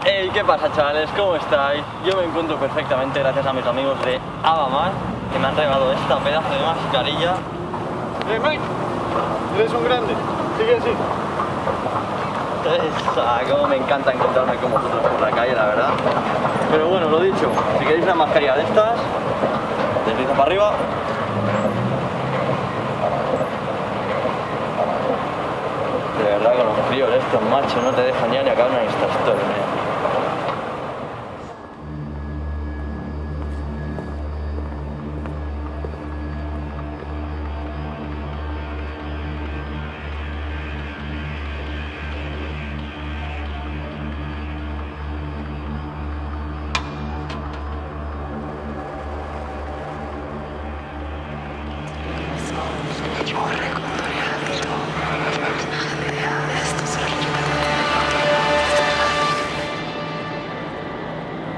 Hey, ¿qué pasa, chavales? ¿Cómo estáis? Yo me encuentro perfectamente gracias a mis amigos de Avamar, que me han regalado esta pedazo de mascarilla. Mike, eres un grande, sigue así. Cómo me encanta encontrarme con vosotros por la calle, la verdad. Pero bueno, lo dicho, si queréis una mascarilla de estas, desliza para arriba. De verdad, con los fríos estos, macho, no te dejan ya ni acabar una historia.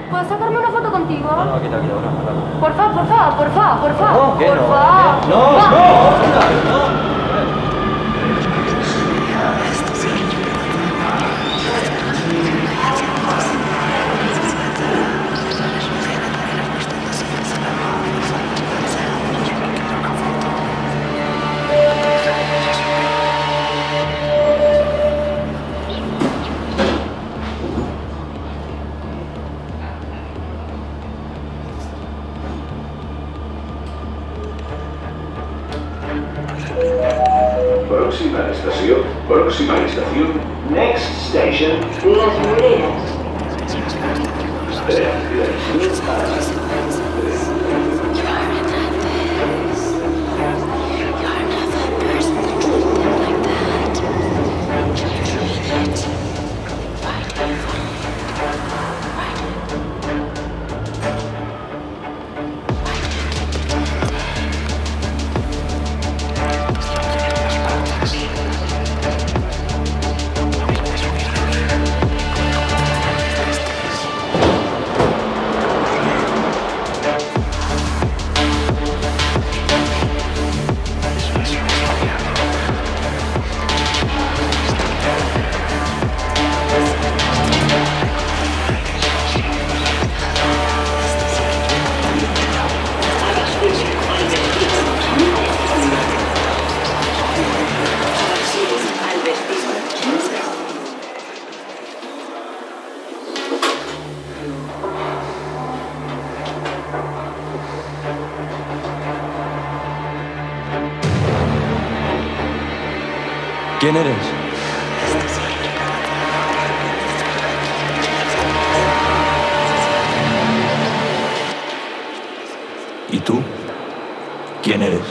¿Puedo sacarme una foto contigo? No, quita, una. Por favor. No, ¿qué? Por No, favor. no, hostia, no. Próxima estación, next station, Las Mureras. ¿Quién eres? ¿Y tú? ¿Quién eres?